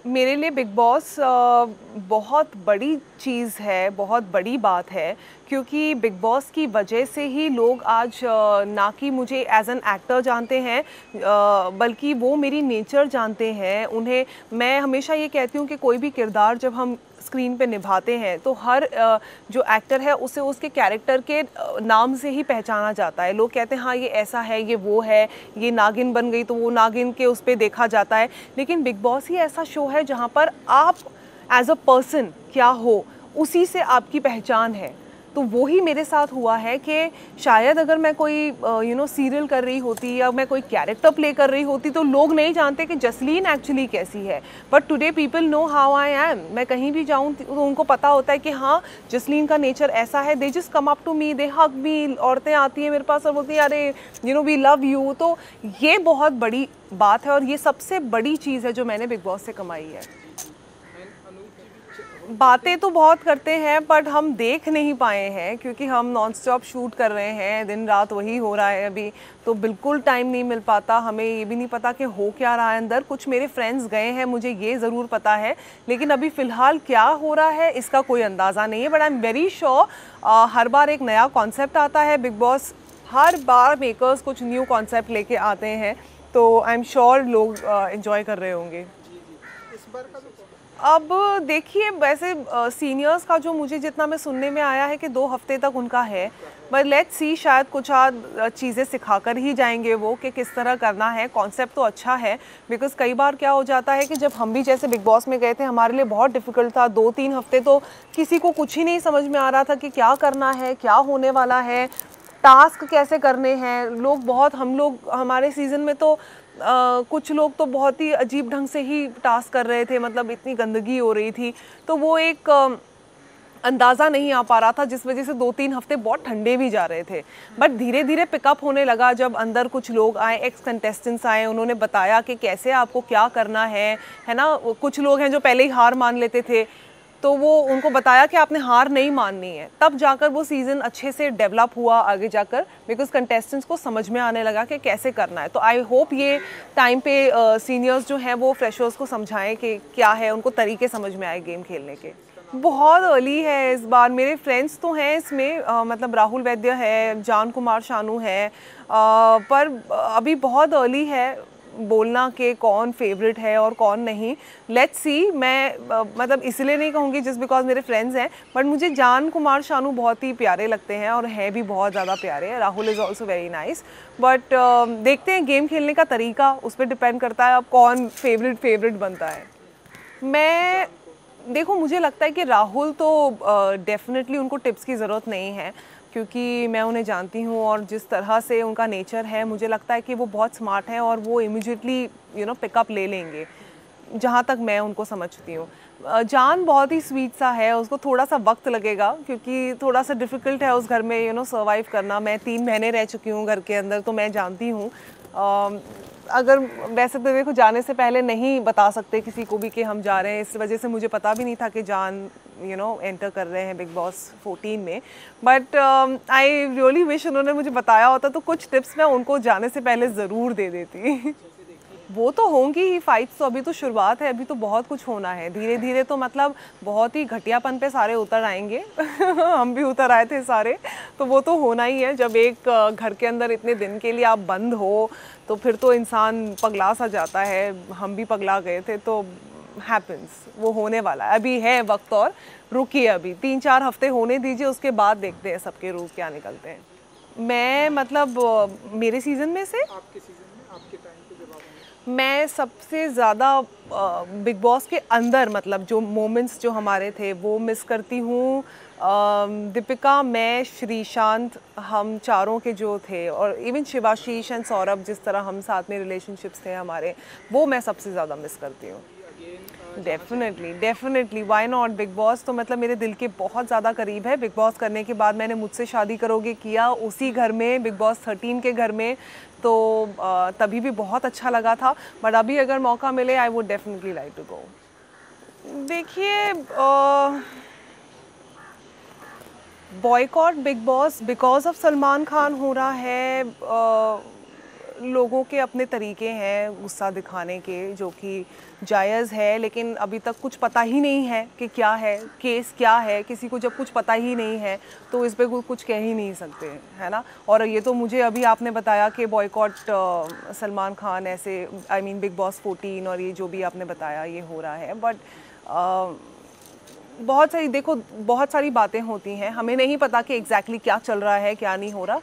मेरे लिए big boss बहुत बड़ी चीज़ है, बहुत बड़ी बात है, क्योंकि बिग बॉस की वजह से ही लोग आज ना कि मुझे एज़ एन एक्टर जानते हैं, बल्कि वो मेरी नेचर जानते हैं। उन्हें मैं हमेशा ये कहती हूँ कि कोई भी किरदार जब हम स्क्रीन पे निभाते हैं तो हर जो एक्टर है उसे उसके कैरेक्टर के नाम से ही पहचाना जाता है। लोग कहते हैं हाँ ये ऐसा है, ये वो है, ये नागिन बन गई तो वो नागिन के उस पे देखा जाता है। लेकिन बिग बॉस ही ऐसा शो है जहाँ पर आप एज अ पर्सन क्या हो, उसी से आपकी पहचान है। तो वो ही मेरे साथ हुआ है कि शायद अगर मैं कोई सीरियल कर रही होती या मैं कोई कैरेक्टर प्ले कर रही होती तो लोग नहीं जानते कि जसलीन एक्चुअली कैसी है। But today people know how I am. मैं कहीं भी जाऊँ तो उनको पता होता है कि हाँ जसलीन का नेचर ऐसा है। They just come up to me, they hug me. औरतें आती हैं मेरे पास और बोलती हैं अरे वी लव यू। तो ये बहुत बड़ी बात है और ये सबसे बड़ी चीज़ है जो मैंने बिग बॉस से कमाई है। बातें तो बहुत करते हैं बट हम देख नहीं पाए हैं क्योंकि हम नॉन स्टॉप शूट कर रहे हैं, दिन रात वही हो रहा है अभी, तो बिल्कुल टाइम नहीं मिल पाता। हमें ये भी नहीं पता कि हो क्या रहा है अंदर। कुछ मेरे फ्रेंड्स गए हैं, मुझे ये ज़रूर पता है, लेकिन अभी फ़िलहाल क्या हो रहा है इसका कोई अंदाज़ा नहीं है। But I am very sure हर बार एक नया कॉन्सेप्ट आता है बिग बॉस, हर बार मेकर्स कुछ न्यू कॉन्सेप्ट लेके आते हैं, तो आई एम श्योर लोग इन्जॉय कर रहे होंगे। इस बार का अब देखिए वैसे सीनियर्स का जो मुझे जितना मैं सुनने में आया है कि 2 हफ्ते तक उनका है, बट लेट्स सी, शायद कुछ चीज़ें सिखाकर ही जाएंगे वो कि किस तरह करना है। कॉन्सेप्ट तो अच्छा है, बिकॉज़ कई बार क्या हो जाता है कि जब हम भी जैसे बिग बॉस में गए थे हमारे लिए बहुत डिफ़िकल्ट था। 2-3 हफ्ते तो किसी को कुछ ही नहीं समझ में आ रहा था कि क्या करना है, क्या होने वाला है, टास्क कैसे करने हैं। हम लोग हमारे सीज़न में तो कुछ लोग तो बहुत ही अजीब ढंग से ही टास्क कर रहे थे, मतलब इतनी गंदगी हो रही थी, तो वो एक अंदाज़ा नहीं आ पा रहा था, जिस वजह से 2-3 हफ्ते बहुत ठंडे भी जा रहे थे। बट धीरे धीरे पिकअप होने लगा जब अंदर कुछ लोग आए, एक्स कंटेस्टेंट्स आए, उन्होंने बताया कि कैसे आपको क्या करना है ना। कुछ लोग हैं जो पहले ही हार मान लेते थे, तो वो उनको बताया कि आपने हार नहीं माननी है, तब जाकर वो सीज़न अच्छे से डेवलप हुआ आगे जाकर, बिकॉज कंटेस्टेंट्स को समझ में आने लगा कि कैसे करना है। तो आई होप ये टाइम पे सीनियर्स जो हैं वो फ्रेशर्स को समझाएं कि क्या है, उनको तरीके समझ में आए गेम खेलने के। बहुत अर्ली है इस बार। मेरे फ्रेंड्स तो हैं इसमें, मतलब राहुल वैद्य है, जान कुमार शानू है, पर अभी बहुत अर्ली है बोलना कि कौन फेवरेट है और कौन नहीं। Let's see. मैं मतलब इसलिए नहीं कहूँगी जस्ट बिकॉज मेरे फ्रेंड्स हैं, बट मुझे जान कुमार शानू बहुत ही प्यारे लगते हैं और हैं भी बहुत ज़्यादा प्यारे। Rahul is also very nice, but देखते हैं गेम खेलने का तरीका, उस पर डिपेंड करता है अब कौन फेवरेट बनता है। मैं देखो, मुझे लगता है कि राहुल तो डेफिनेटली उनको टिप्स की ज़रूरत नहीं है, क्योंकि मैं उन्हें जानती हूँ और जिस तरह से उनका नेचर है, मुझे लगता है कि वो बहुत स्मार्ट हैं और वो इमीडिएटली पिकअप ले लेंगे, जहाँ तक मैं उनको समझती हूँ। जान बहुत ही स्वीट सा है, उसको थोड़ा सा वक्त लगेगा क्योंकि थोड़ा सा डिफ़िकल्ट है उस घर में सर्वाइव करना। मैं 3 महीने रह चुकी हूँ घर के अंदर, तो मैं जानती हूँ। अगर वैसे तो देखो, जाने से पहले नहीं बता सकते किसी को भी कि हम जा रहे हैं, इस वजह से मुझे पता भी नहीं था कि जान एंटर कर रहे हैं बिग बॉस 14 में। बट आई रियली विश उन्होंने मुझे बताया होता, तो कुछ टिप्स मैं उनको जाने से पहले ज़रूर दे देती। वो तो होंगी ही फाइट्स, तो अभी तो शुरुआत है, अभी तो बहुत कुछ होना है। धीरे धीरे तो मतलब बहुत ही घटियापन पे सारे उतर आएंगे। हम भी उतर आए थे सारे, तो वो तो होना ही है। जब एक घर के अंदर इतने दिन के लिए आप बंद हो तो फिर तो इंसान पगला सा जाता है। हम भी पगला गए थे, तो हैपन्स, वो होने वाला है। अभी है वक्त, और रुकिए, अभी 3-4 हफ्ते होने दीजिए, उसके बाद देखते हैं सबके रूल क्या निकलते हैं। मैं मतलब मेरे सीज़न में से आपके सीजन में, आपके टाइम पे जब आप मैं सबसे ज़्यादा बिग बॉस के अंदर, मतलब जो मोमेंट्स जो हमारे थे वो मिस करती हूँ। दीपिका, मैं, श्रीशांत, हम चारों के जो थे, और इवन शिवाशीष एंड सौरभ, जिस तरह हम साथ में रिलेशनशिप्स थे हमारे, वो मैं सबसे ज़्यादा मिस करती हूँ। Definitely why not. Big boss तो मतलब मेरे दिल के बहुत ज़्यादा करीब है। बिग बॉस करने के बाद मैंने मुझसे शादी करोगे किया उसी घर में, बिग बॉस 13 के घर में, तो तभी भी बहुत अच्छा लगा था। बट अभी अगर मौका मिले, I would definitely like to go. देखिए, boycott Big Boss because of Salman Khan हो रहा है, लोगों के अपने तरीके हैं गुस्सा दिखाने के, जो कि जायज़ है, लेकिन अभी तक कुछ पता ही नहीं है कि क्या है, केस क्या है। किसी को जब कुछ पता ही नहीं है तो इस पे कुछ कह ही नहीं सकते, है ना। और ये तो मुझे अभी आपने बताया कि बॉयकॉट सलमान खान ऐसे, आई मीन बिग बॉस 14, और ये जो भी आपने बताया ये हो रहा है। बट बहुत सारी, देखो बहुत सारी बातें होती हैं, हमें नहीं पता कि एग्जैक्टली क्या चल रहा है क्या नहीं हो रहा।